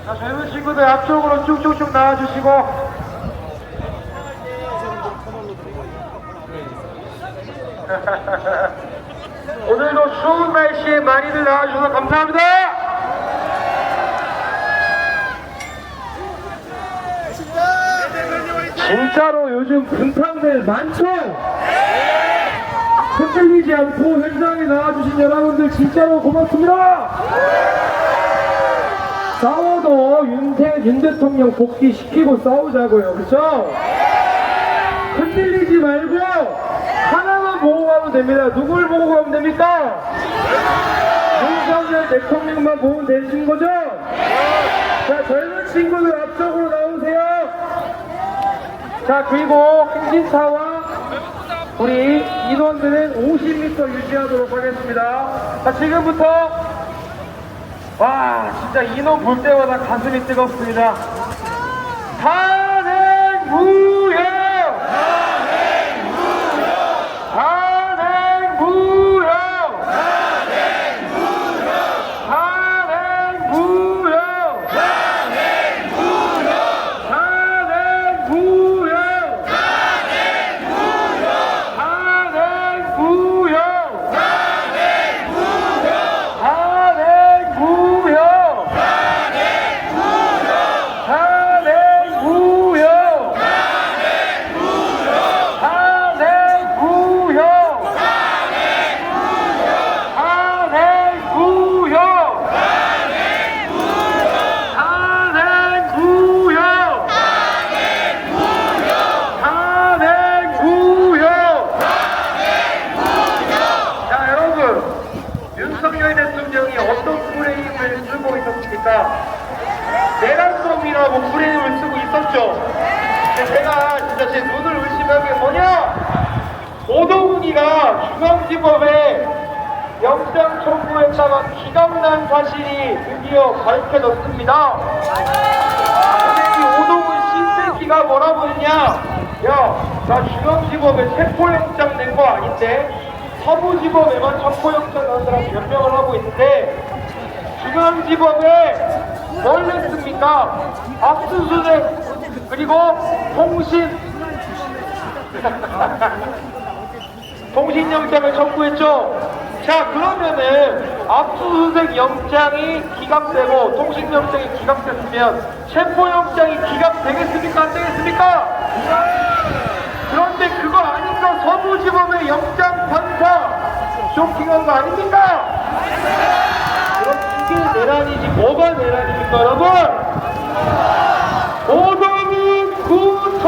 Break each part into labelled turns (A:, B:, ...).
A: 자, 젊은 친구들 앞쪽으로 쭉쭉쭉 나와주시고. 오늘도 추운 날씨에 많이들 나와주셔서 감사합니다. 진짜로 요즘 분탕들 많죠? 흔들리지 않고 현장에 나와주신 여러분들 진짜로 고맙습니다. 싸워도 윤 대통령 복귀시키고 싸우자고요. 그렇죠? 흔들리지 말고 하나만 보고 가면 됩니다. 누굴 보고 가면 됩니까? 윤석열 대통령만 보면 되신 거죠? 자, 젊은 친구들 앞쪽으로 나오세요. 자, 그리고 행진차와 우리 인원들은 50m 유지하도록 하겠습니다. 자, 지금부터 와, 진짜 인원 볼 때마다 가슴이 뜨겁습니다. 탄핵무효! 탄핵무효! 탄핵무효! 내란범이라고 프레임을 쓰고 있었죠. 근데 제가 진짜 제 눈을 의심한 게 뭐냐? 오동훈이가 중앙지법에 영장 청구했다가 기각난 사실이 드디어 밝혀졌습니다. 근데 이 오동훈 신새끼가 뭐라고 했냐? 야, 나 중앙지법에 체포영장 낸 거 아닌데 서부지법에만 체포영장 난 사람 변명을 하고 있는데 중앙지법에 뭘 냈습니까? 압수수색 그리고 통신영장을 청구했죠. 자, 그러면은 압수수색 영장이 기각되고 통신영장이 기각됐으면 체포영장이 기각되겠습니까? 안 되겠습니까? 그런데 그거 아니까 서부지법의 영장 판사 쇼킹한 거 아닙니까? 그럼 이게 내란이지 뭐가 내란입니까, 여러분? 오동훈 구속!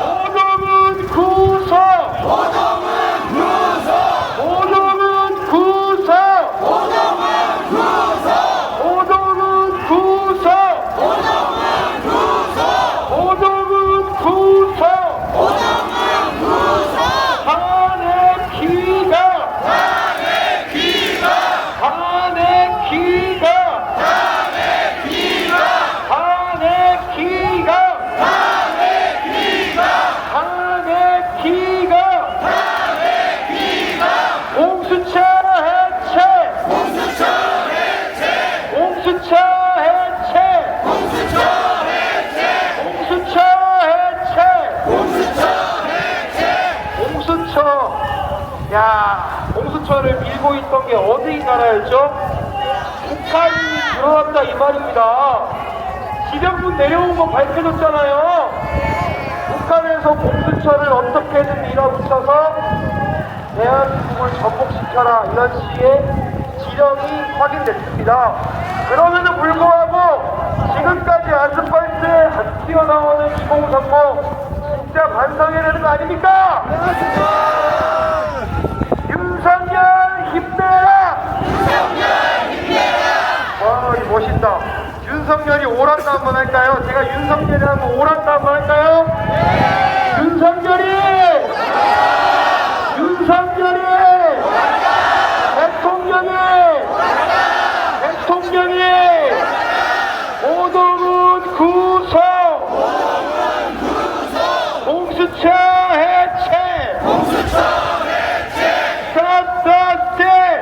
A: 오동훈 구속! 오동훈 구속! 오동훈 구속! 오동훈 구속! 탄핵 기각! 야, 공수처를 밀고 있던 게 어디 나라였죠? 북한이 들어왔다 이 말입니다. 지령군 내려온 거 밝혀졌잖아요. 북한에서 공수처를 어떻게든 밀어붙여서 대한민국을 전복시켜라 이런 식의 지령이 확인됐습니다. 그럼에도 불구하고 지금까지 아스팔트에 안 튀어나오는 2030 진짜 반성해야 되는 거 아닙니까? 윤석열 힘내라! 와, 이 멋있다. 윤석열이 오란다 한번 할까요? 제가 윤석열이 한번 오란다 한번 할까요? 윤석열이! 윤석열이! 대통령이! 오동훈 구속! 공수처 해체! Stop the steal!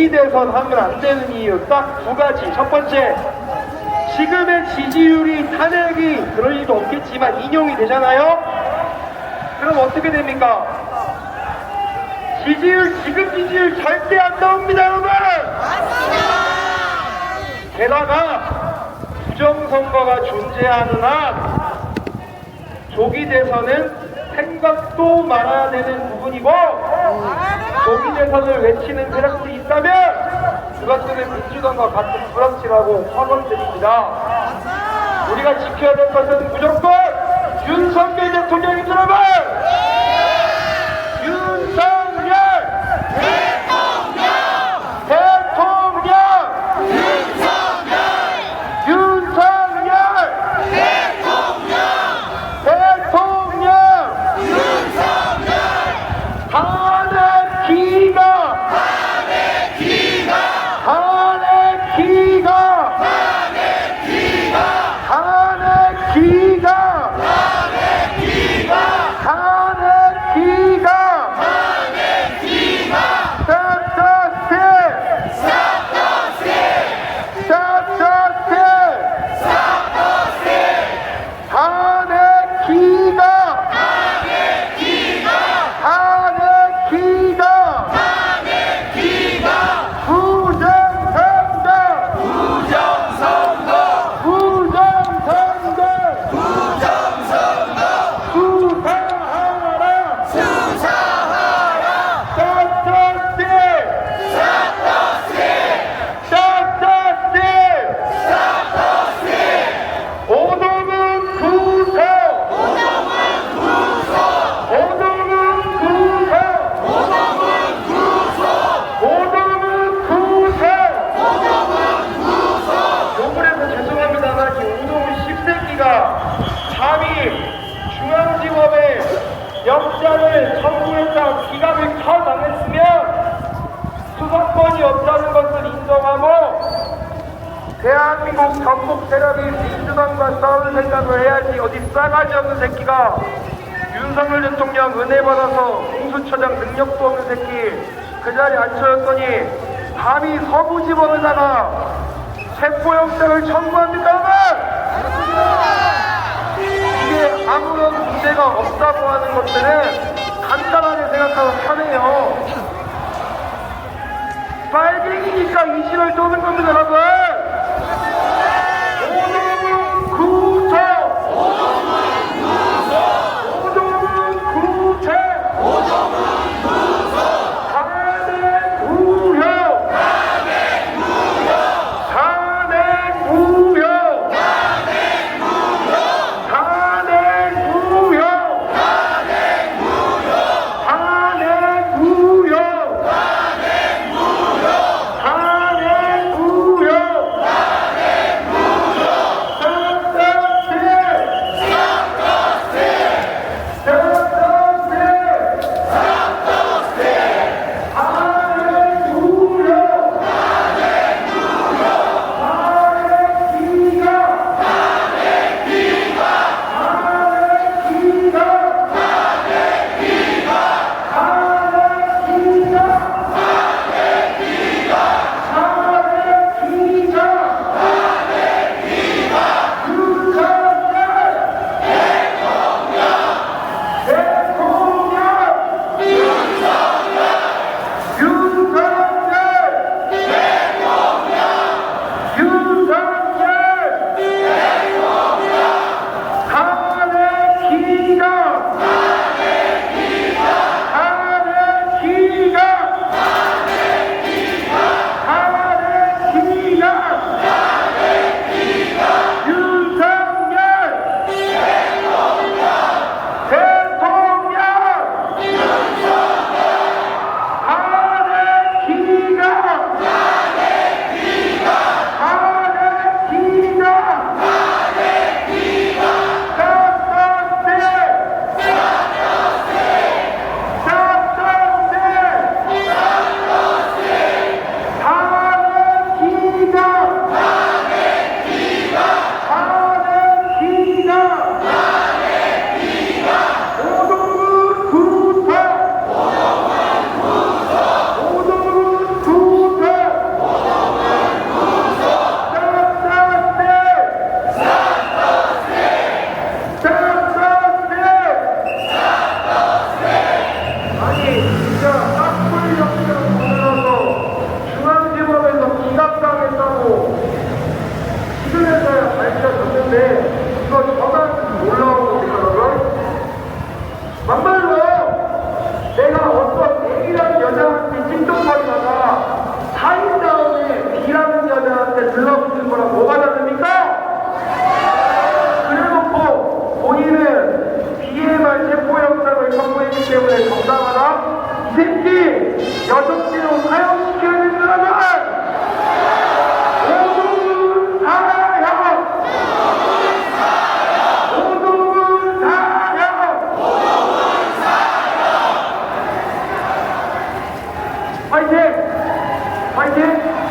A: 조기 대선 하면 안 되는 이유 딱 두 가지. 첫 번째, 지금의 지지율이 탄핵이 그럴 일도 없겠지만 인용이 되잖아요. 그럼 어떻게 됩니까? 지금 지지율 절대 안 나옵니다, 여러분. 게다가 부정선거가 존재하는 한 조기 대선은 생각도 말아야 되는 부분이고, 조기 대선을 외치는 세력들이 있다면 그것들은 민주당과 같은 브런치라고 확언드립니다. 우리가 지켜야 될 것은 무조건 윤석열 대통령입니다, 여러분. 윤석열 대통령! 영장을 청구했다 기각을 처당했으면 수사권이 없다는 것을 인정하고 대한민국 전국 세력이 민주당과 싸울 생각을 해야지. 어디 싸가지 없는 새끼가 윤석열 대통령 은혜 받아서 공수처장 능력도 없는 새끼 그 자리에 앉혀졌더니 감히 서부지법에다가 체포영장을 청구합니까? 이게 아무런 문제가 없다고 하는 것들은 간단하게 생각하면 편해요. 빨갱이니까 의심을 쏘는 겁니다, 여러분. 오동은 구속!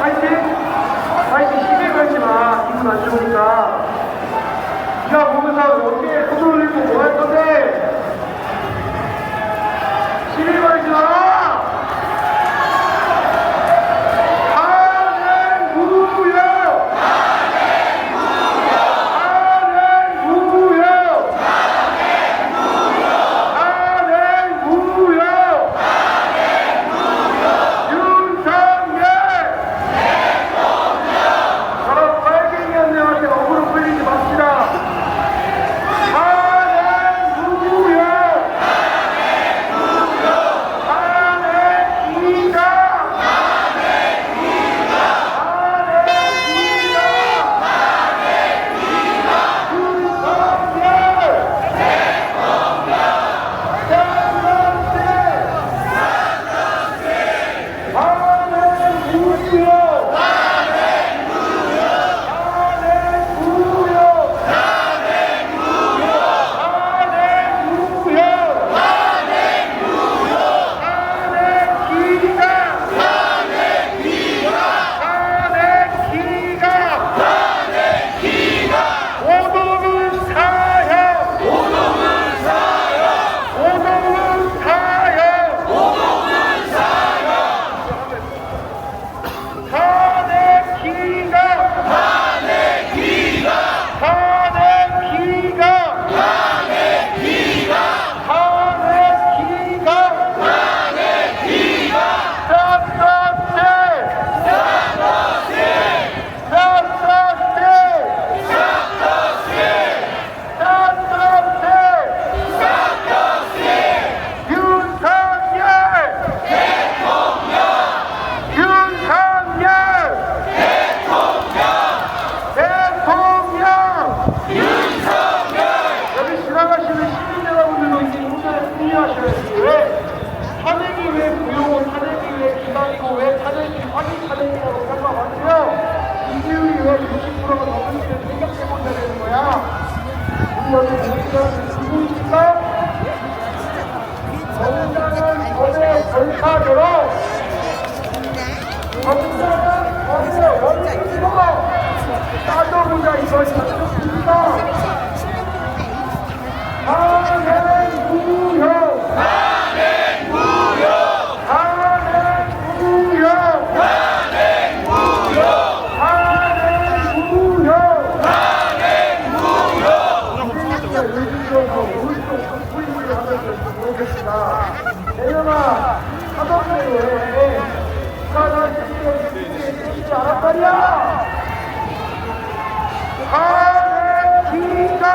A: 파이팅! 파이팅 시비 걸지 마. 기분 안 좋으니까. 네가 보면서 어떻게 손을 올리고 뭐 할 건데? 시비 걸지 마! 탄핵이라고 생각하세요. 이재율이 왜 60%가 넘는지 생각해보셔야 되는 거야. 우리 여기 모두가 누구입니까? 정당한 거대 절차대로 정당한 거대 원칙으로 따져보자 이것이 맞습니다. 탄핵무효 내년아 하던 대로 해. 나는 진짜 알았 말이야. 탄핵기가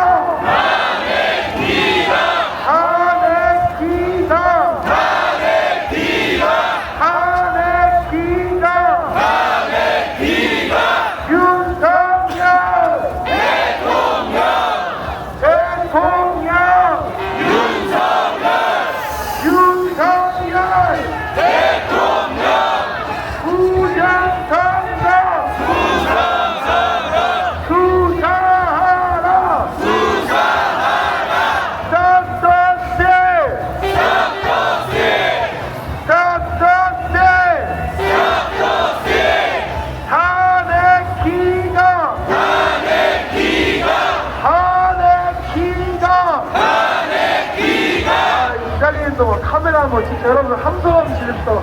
A: 카메라 뭐 진짜 여러분 함성하면 지냈어.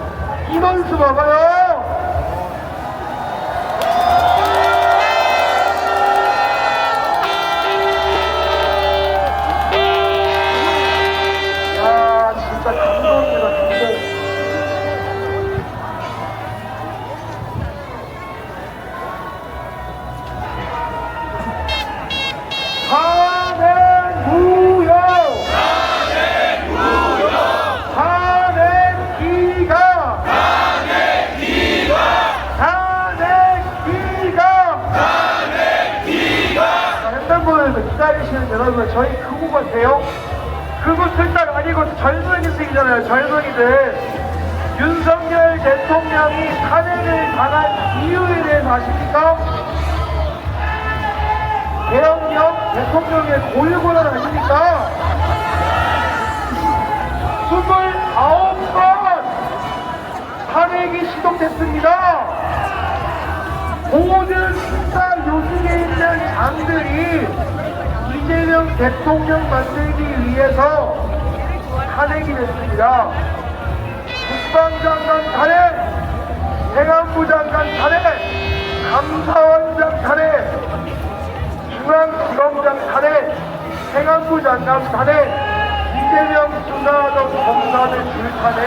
A: 인원수 봐봐요. 야 진짜 감동입니다. 감동. 기다리시는 여러분, 저희 그거 같아요? 그거 틀딱 아니고 젊은이들이잖아요. 젊은이들. 윤석열 대통령이 탄핵을 당한 이유에 대해서 아십니까? 계엄령 대통령의 고유권한 아십니까? 29번 탄핵이 시도됐습니다. 모든 수사 요직에 있는 장들이 이재명 대통령 만들기 위해서 탄핵이 됐습니다. 국방장관 탄핵, 행안부 장관 탄핵, 감사원장 탄핵, 중앙지검장 탄핵, 행안부 장관 탄핵, 이재명 수사하던 검사들 줄 탄핵.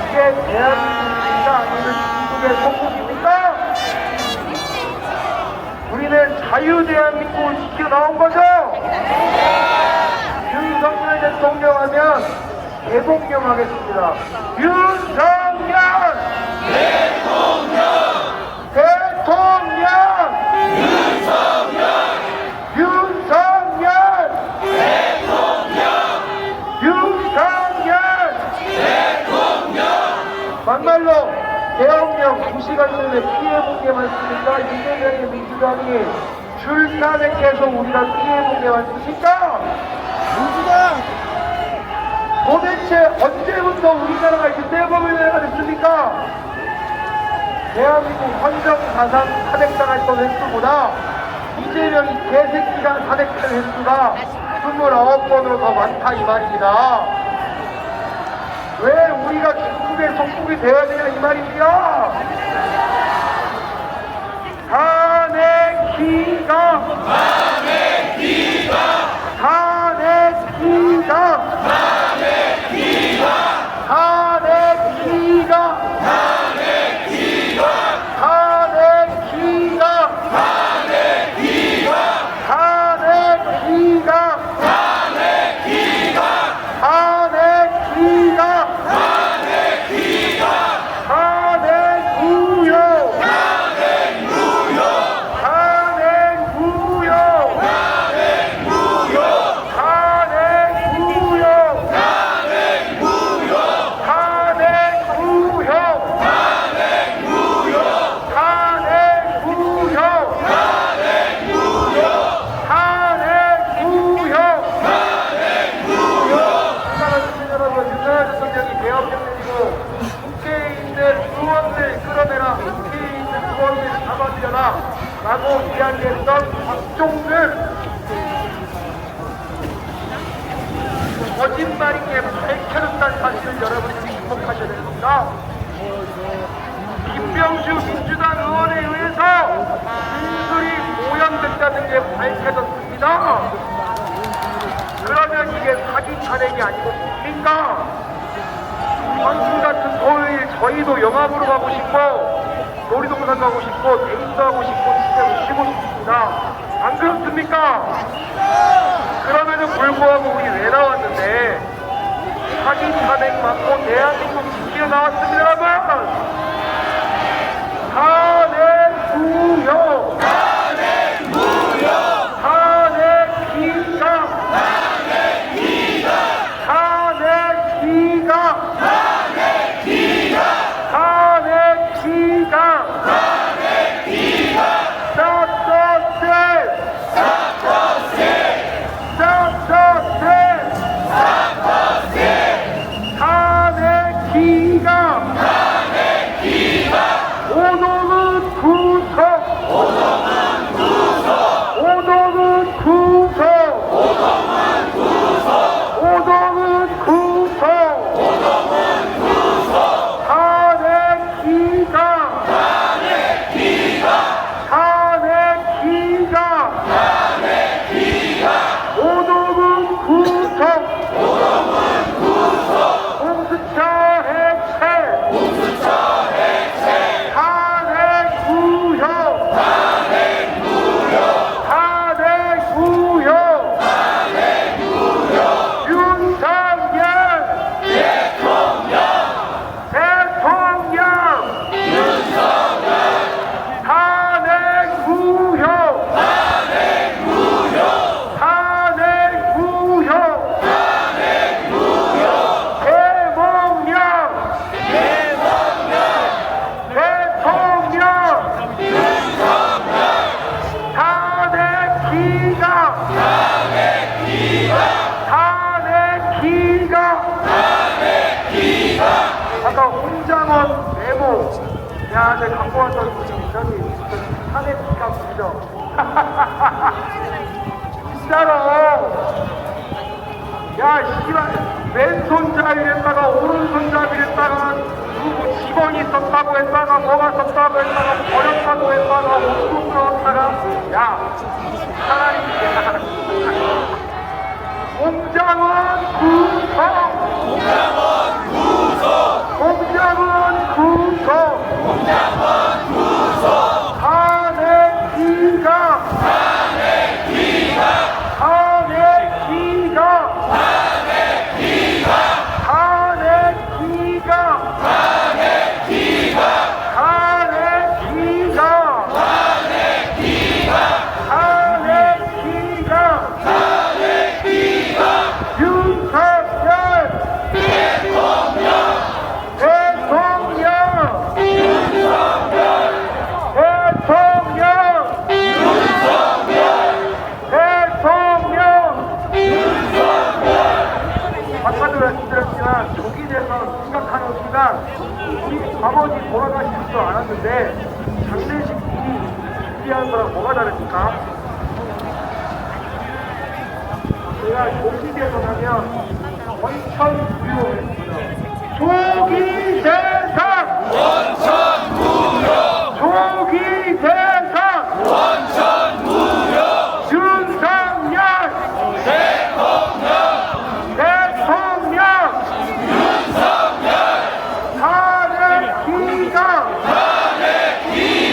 A: 이게 대한민국입니까? 아니면 중국의 속국입니까? 우리는 자유대한민국을 지켜 나온 거죠? 윤석열 대통령 하면 대통령 하겠습니다. 윤석열! 대통령! 대통령! 윤석열! 윤석열! 대통령! 윤석열! 대통령! 막말로 대통령 2시간 전에 피해본 게 많습니까? 이재명의 민주당이 출산액해서 우리가 피해본 게 많습니까? 민주당! 도대체 언제부터 우리나라가 이렇게 떼범을 내려가겠습니까? 대한민국 헌정사상 탄핵당했던 횟수보다 이재명이 개새끼가 탄핵된 횟수가 29번으로 더 많다 이 말입니다. 왜 우리가 중국의 속국이 되어야 되냐 이 말입니다. 탄핵 기각! 탄핵 기각! 탄핵 기각! 탄핵 기각! 탄핵 기각! 탄핵 기각! 탄핵 기각! 탄핵 기각! 탄핵 기각! 탄핵 기각! 탄핵 기각! 탄핵 기각! 탄핵 무효! 탄핵 무효! 탄핵 무효! 탄핵 무효! 탄핵 무효! 탄핵 무효! 탄핵 무효! 탄핵 무효! 탄핵 무효! 탄핵 무효! 탄핵 무효! 탄핵 무효! 사랑하는 여러분, 윤석열 대통령이 대업령 내리고 국회에 있는 의원들 끌어내라, 국회에 있는 의원들 잡아들여라 라고 이야기했던 박종근 거짓말인 게 밝혀졌다는 사실을 여러분들이 주목하셔야 되는 겁니다. 김병주 민주당 의원에 의해서 진술이 오염됐다는 게 밝혀졌습니다. 그러면 이게 사기 탄핵이 아니고 뭡니까? 황금 같은 토요일 저희도 영화보러 가고 싶고 놀이동산 가고 싶고 데이트 하고 싶고 집에서 쉬고 싶습니다. 안 그렇습니까? 그럼에도 불구하고 우리 왜 나왔는데 사기 탄핵 맞고 대한민국 지키러 나왔습니다 여러분. 탄핵 무효! 탄핵 무효! 탄핵 기각! 탄핵 기각! 탄핵 기각! 탄핵 기각! 탄핵 기각! 탄핵 기각! Stop the steal! Stop the steal! Stop the steal! Stop the steal! 탄핵 기각! 탄핵 기각! 오동은 구속! 오동은 구속! 오동은 구속! 오동은 구속! 오동은 구속! 오동은 구속! 탄핵 기각! 탄핵 기각! 탄핵 기각! 탄핵 기각! 오동은 구속! 오동은 구속! 공수처 해체! 공수처 해체! 탄핵 무효! 제가 갖고 왔던 저기 산에 기가 보죠. 진짜로. 야, 씨발, 왼손잡이랬다가 오른손잡이랬다가 누구 직원이 썼다고 했다가 뭐가 썼다고 했다가 버렸다고 했다가 옷도 끌었다가 야, 차라리 공장은 구속! 공장은 구속! 탄핵 기각! 탄핵 기각! 탄핵 기각! 탄핵 기각! 아까도 말씀드렸지만 조기 대선 생각하는 순간 우리 아버지 돌아가시지도 않았는데 장례식이 준비하는 거랑 뭐가 다릅니까? 제가 조기 대선하면 원천무효입니다. 조기 대선! 원천무효! 조기 대선! 원천무효! 윤석열! 대통령! 탄핵 기각! 탄핵 무효!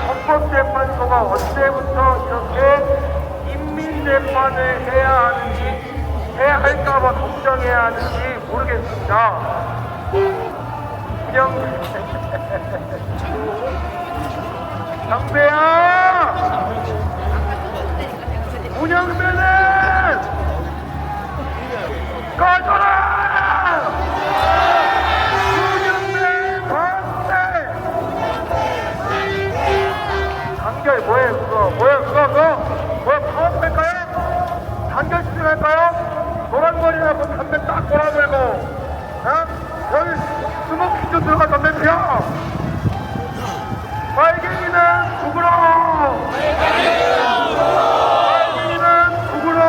A: 헌법재판소가 언제부터 이렇게 인민재판을 해야 하는지, 해야 할까봐 걱정해야 하는지 모르겠습니다. 장배야! 운영배는 꺼져라! 운영배 반대! 단결 뭐예요 그거? 뭐예요 그거? 뭐야 파업 할까요? 단결 추진할까요? 노란머리라고 담배 딱 몰아들고 어? 여기 스모키 좀 들어가 담배 피워! 빨갱이는 죽으러! 빨갱이는 죽으러!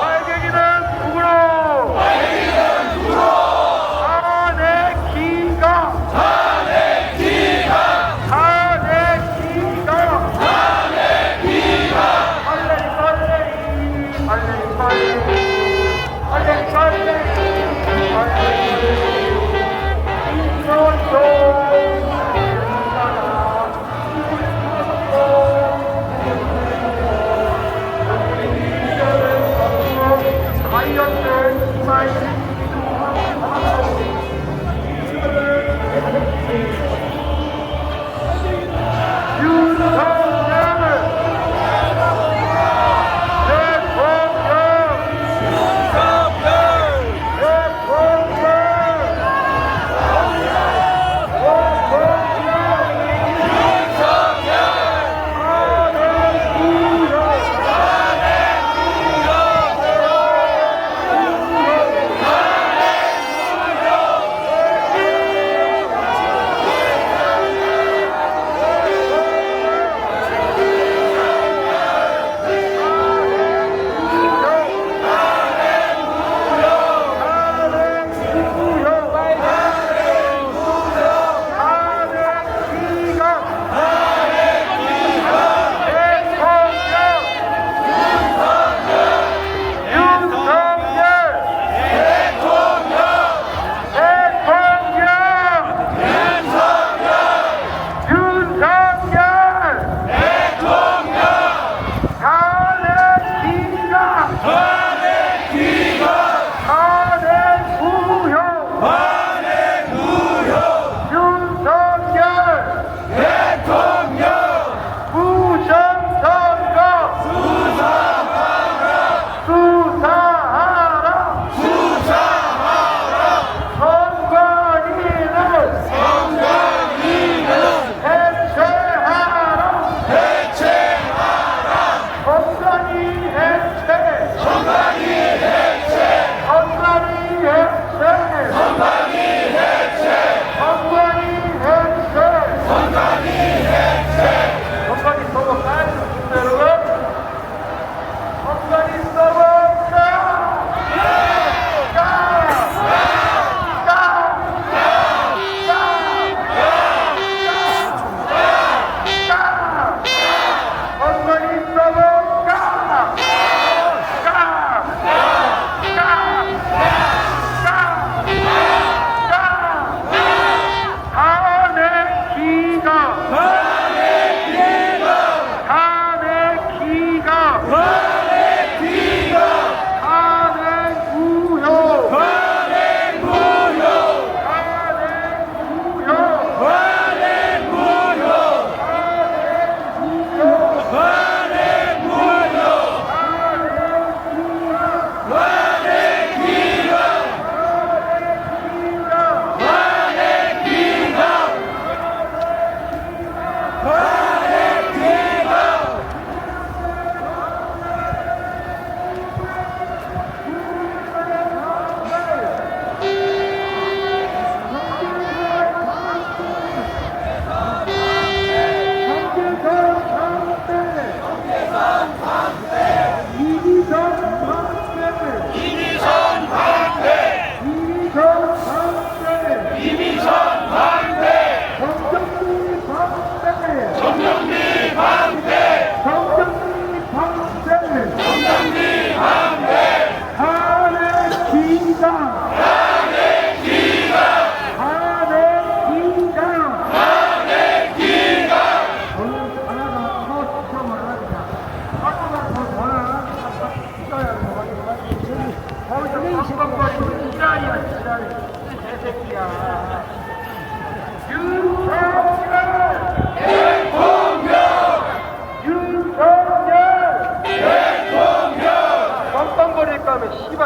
A: 빨갱이는 죽으러! 탄핵 기각! 탄핵 기각!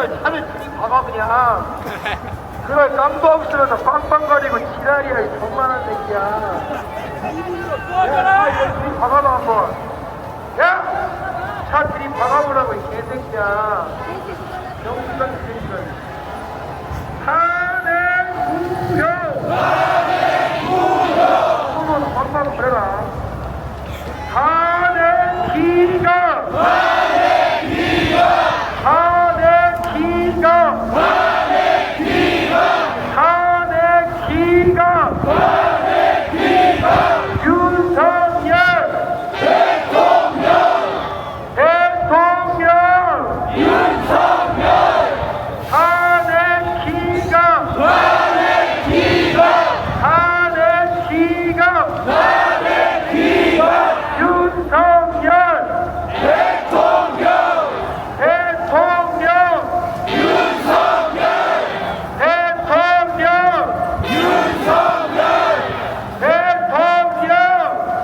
A: 씨발 차를 들이박아 그냥. 그날 깜도 없으면서 빵빵거리고 지랄이야 이 정만한 새끼야. 야, 이거 들이박아봐 한번. 야! 차 들이박아보라고 이 개새끼야. 영수가 새끼가. 탄핵구형! 소문 한번 그래라. 탄핵기가!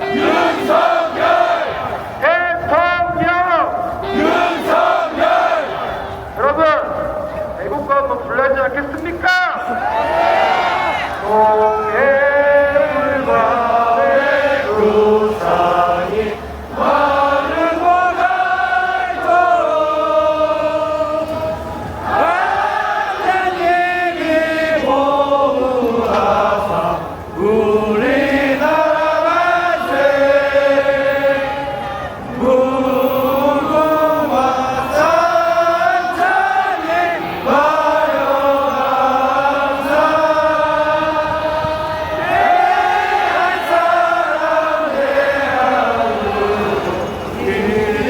A: 윤석열 대통령 여러분 애국가 한번 불러야지 않겠습니까? 동해물과 대구 사이 마르고 갈도록 하나님이 보호하사 우리나라 만세 무궁화 산천이 마련하사 대한 사람 대하고 길이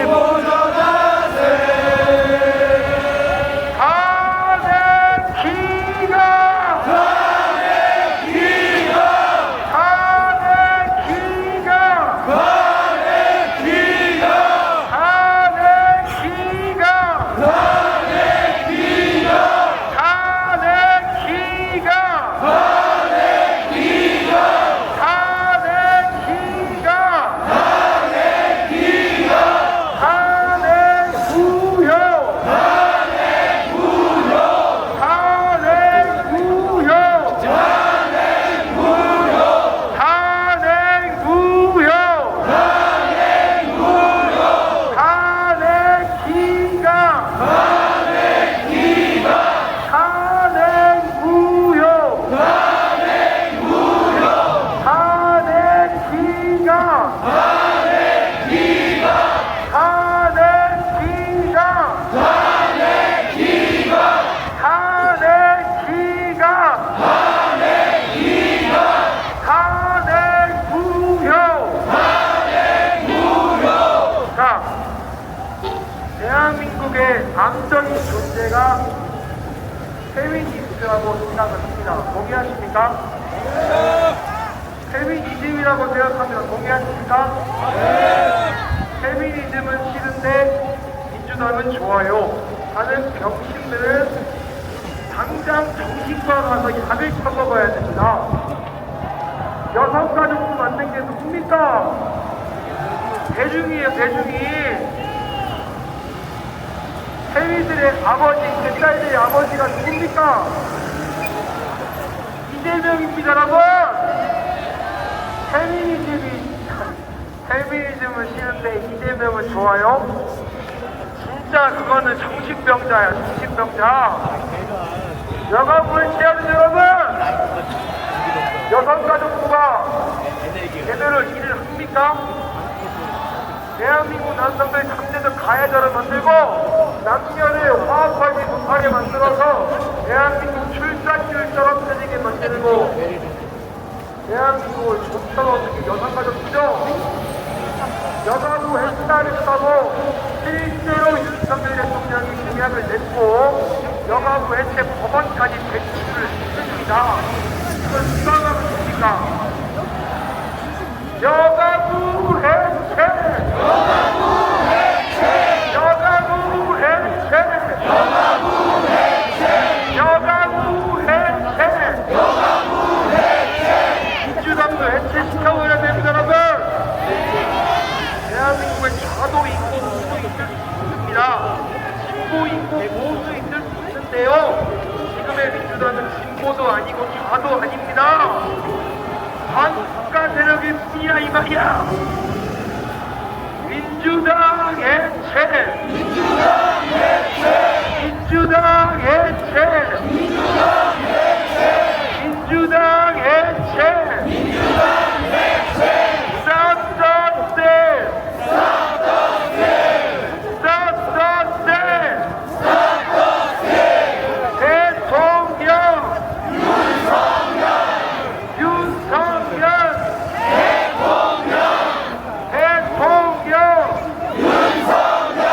A: 보존하세 탄핵기가 대한민국의 암적인 존재가 페미니스트라고 생각을 합니다. 동의하십니까? 페미니즘이라고 생각합니다. 동의하십니까? 페미니즘은 싫은데 민주당은 좋아요 하는 병신들은 당장 정신과 가서 약을 처먹어야 됩니다. 여성가족부 만든 게 누굽니까? 대중이에요, 대중이. 세미들의 아버지, 제 딸들의 아버지가 누굽니까? 이재명입니다, 여러분! 페미니즘은 싫은데 이재명은 좋아요? 진짜 그거는 정신병자야, 정신병자. 여가부에 취하는 여러분! 여성가족부가 제대로 일을 합니까? 대한민국 남성들 강제적 가해자를 만들고 남녀를 화합하게 못하게 만들어서 대한민국 출산율처럼 터지게 만들고 대한민국을 좀처럼 어떻게 여성가족부죠? 여가부 헬스타를 타고 실제로 윤석열 대통령이 공약을 냈고 여가부 해체 법원까지 제출을 했습니다. 이걸 누가 가면 됩니까? 여가부 해체! 여가부 해체! 여가부 해체! 여가부 해체! 여가부 해체! 여가부 해체! 민주당도 해체시켜버려야 됩니다, 여러분! 대한민국에 좌도 있고 우도 있을 수 있습니다. 진보 있고 보수 있고 아니에요. 지금의 민주당은 진보도 아니고 좌도 아닙니다. 반국가 세력일 뿐이야 이 말이야. 민주당 해체! 민주당 해체! 민주당 해체! 민주당 해체! 민주당 해체! 민주당 해체! Stop the sale! Stop the sale! Stop the sale! Stop the sale! 대통령! 윤석열! 윤석열! 대통령! 대통령! 윤석열!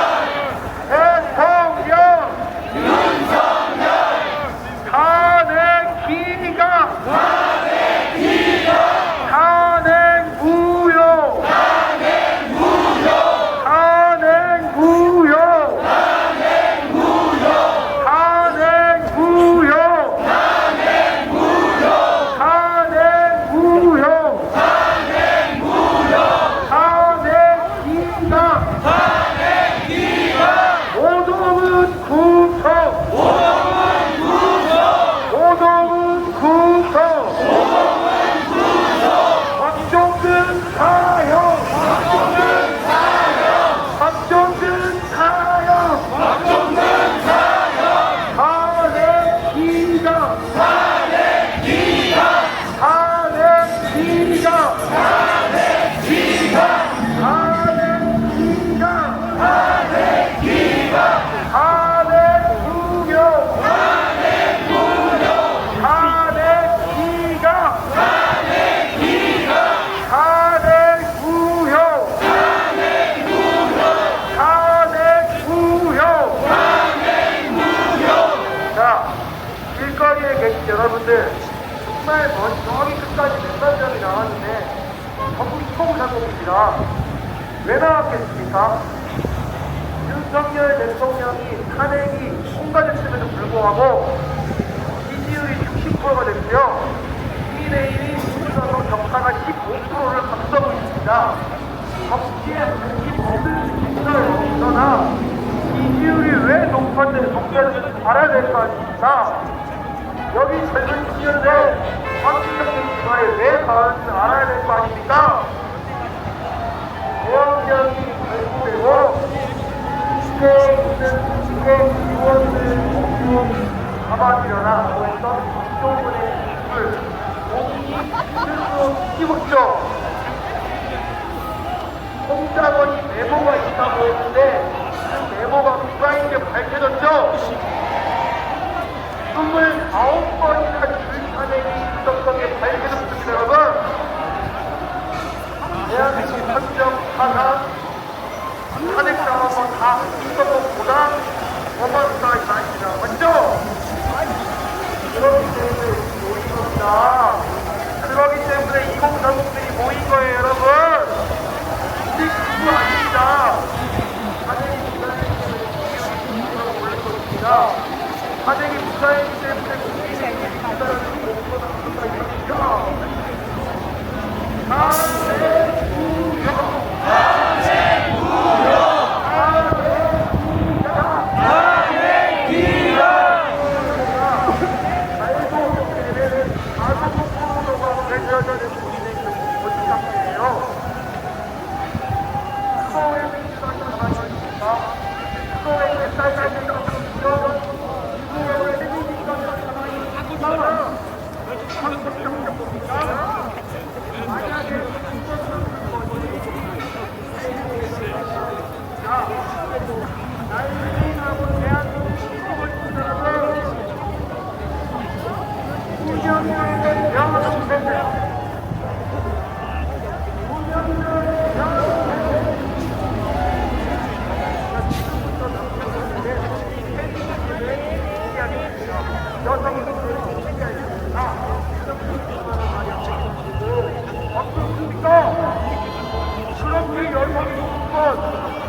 A: 대통령! 윤석열! 탄핵 기각! 탄핵 기각! 탄핵 무효! 탄핵 무효! 탄핵 무효! 탄핵 무효! 탄핵 무효! 탄핵 무효! 탄핵 무효! 탄핵 무효! 탄핵 기각! 탄핵 기각! 오동은 구속! 오동은 구속! 오동은 구속! 오동은 구속! 박종근 사형! 박종근 사형! 박종근 사형! 박종근 사형! 탄핵 기각! 탄핵 기각! 탄핵 기각! 탄핵 기각! 탄핵 기각! 탄핵 기각! 탄핵 무효! 탄핵 무효! 탄핵 기각! 탄핵 기각! 탄핵 무효! 탄핵 무효! 탄핵 무효! 탄핵 무효! 자, 길거리에 계신 여러분들 정말 저기 끝까지 몇만 명이 나왔는데 전부 수복을 하고 옵니다. 왜 나왔겠습니까? 윤석열 대통령이 탄핵이 통과됐음에도 불구하고 지지율이 60%가 됐고요. 국민의힘이 민주당 격차가 15%를 감싸고 있습니다. 정치에 관심 없는 있어요. 그러나 지지율이 왜 높았는지 정치를 알아야 될 거 아닙니까? 여기 젊은 시절에 박진영 주말에 왜 가는지 알아야 될 거 아닙니까? 대학경이 결국되고 시대에 있는 시대 의원들 모두 잡아들여라 했던 박종훈의 입을 공이 스스로 키고 있죠. 홍장원이 메모가 있다고 했는데 그 메모가 누가인 게 밝혀졌죠. 29번이나 줄탄핵이 구성성에 밝혀졌습니다. 여러분, 대한민국 헌정 사상 탄핵당한 다 있던 것보다 법원사가 있습니다. 맞죠? 그렇기 때문에 모인 겁니다. 그렇기 때문에 2030들이 모인 거예요, 여러분. 이게 그거 아닙니다. 탄핵이 무사했기 때문에 올릴 것입니다. 탄핵이 무사했기 때문에 국민이 기다려주고 못 보다 이겁니다. 탄핵 무효! 탄핵 무효! 탄핵 기각! 말도 되는 가소속으로 내려져 있는 국민의 모든 상태예요. 그거에 민주당이 나가니까 그거에 쌀쌀이 나가니까 이거에 민주당이 나가니까 만약에 날리하고 대한민국 시국을 보더라도 운영의 영화동생들 운영의 영화동생들 여성분들이 챙겨야 됩니다. 어떻습니까? 그렇게 여성이 건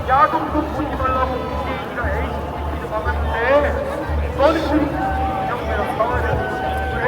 A: 야동도 보지 말라고 국민의힘이랑 ACTV를 막았는데 너는 그 이정도야 가만히 왜?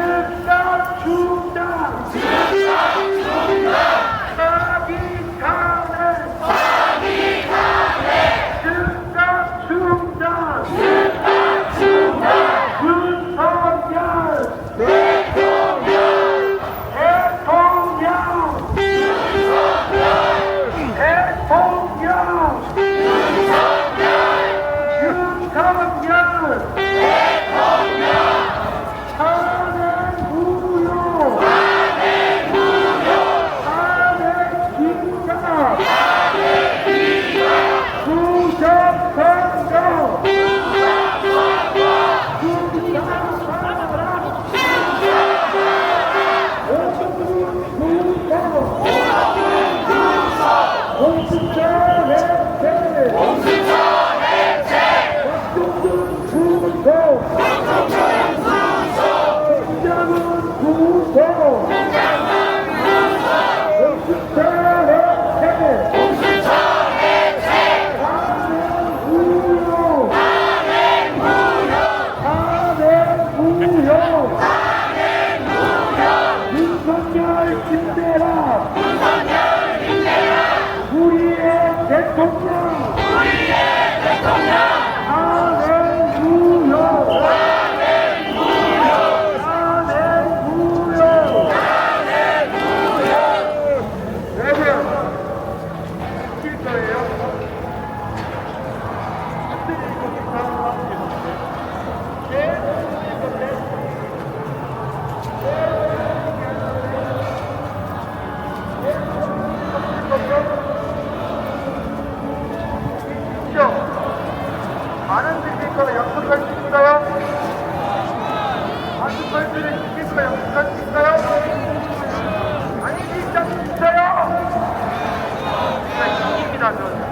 A: 즉각 중단 많은 지킬 거라 약속할 수 있어요? 약속할수를 지킬 거라 약속할 수 있어요? 아니지, 진짜 진짜요? 진짜 이깁니다, 저는.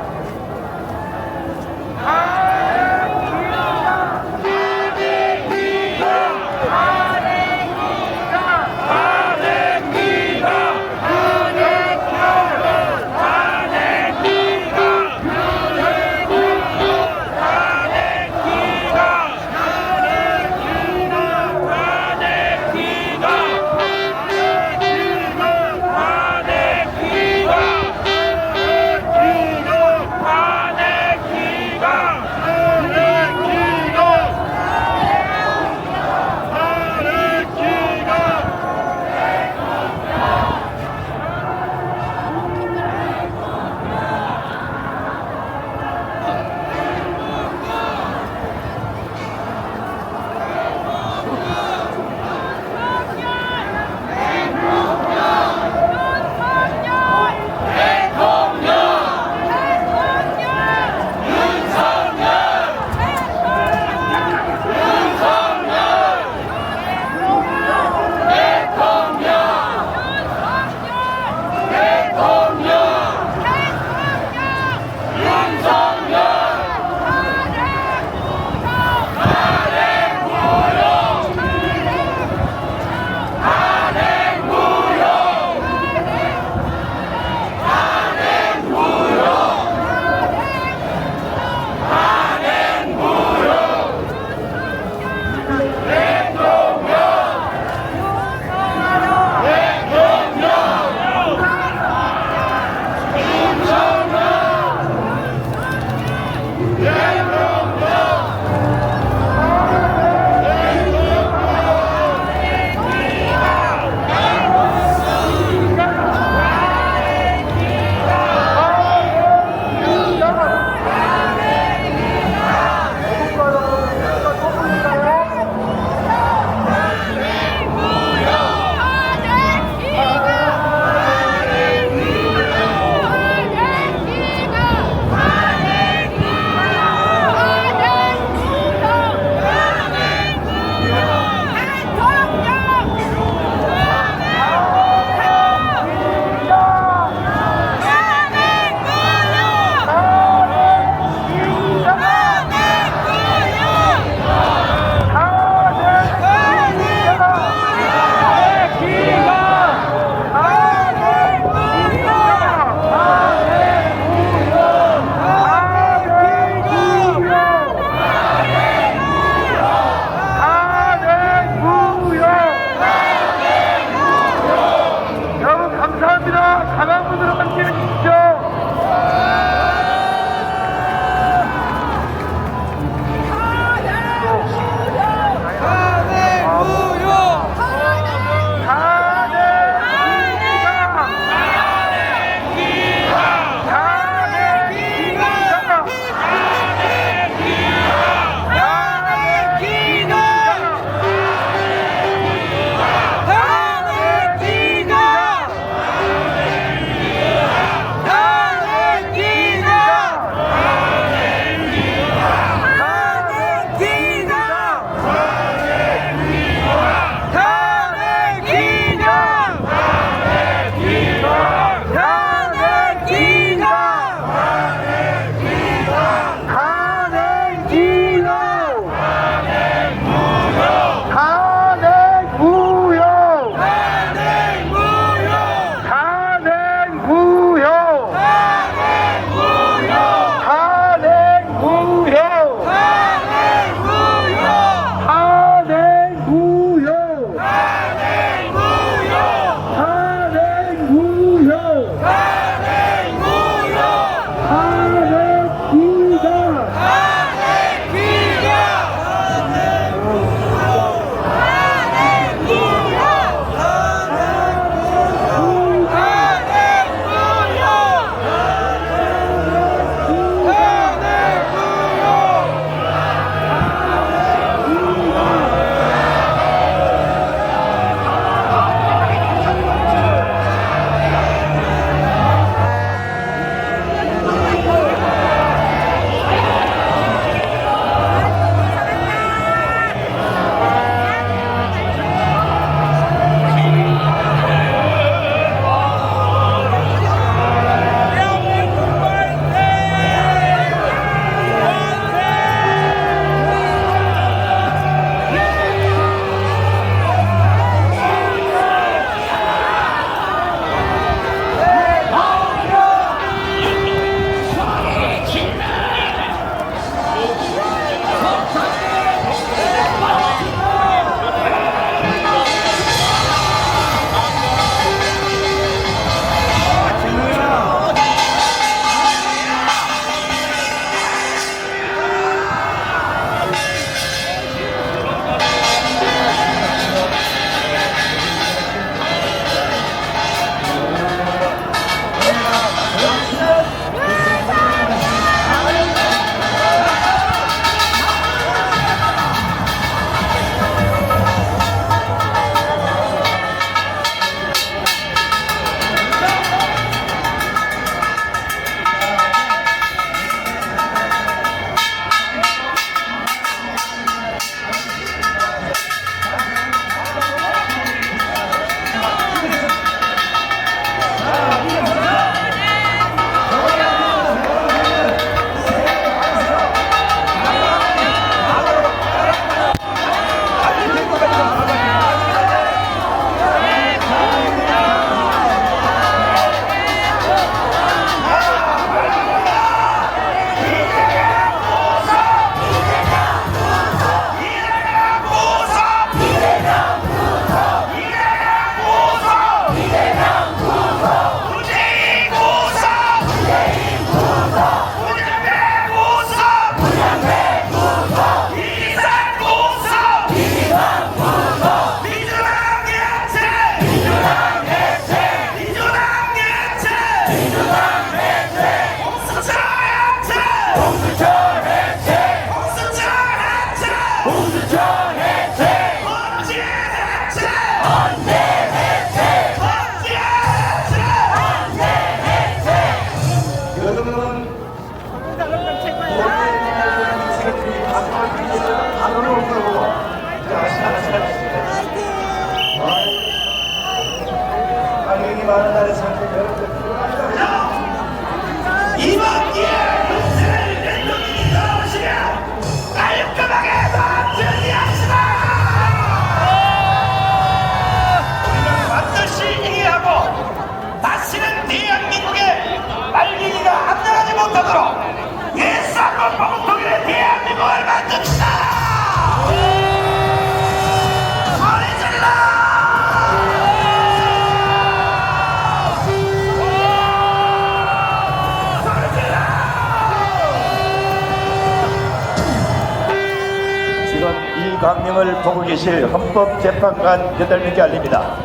B: 이 강령을 보고 계실 헌법재판관 8명께 알립니다.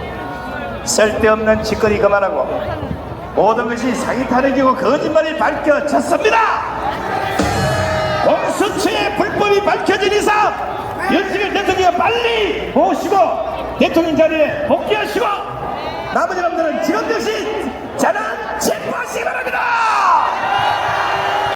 B: 쓸데없는 짓거리 그만하고 모든 것이 사기 탄핵이고 거짓말이 밝혀졌습니다. 공수처의 불법이 밝혀진 이상 윤석열 대통령 빨리 모시고 대통령 자리에 복귀하시고 나머지 놈들은 지금 즉시 재난 체포하시기 바랍니다.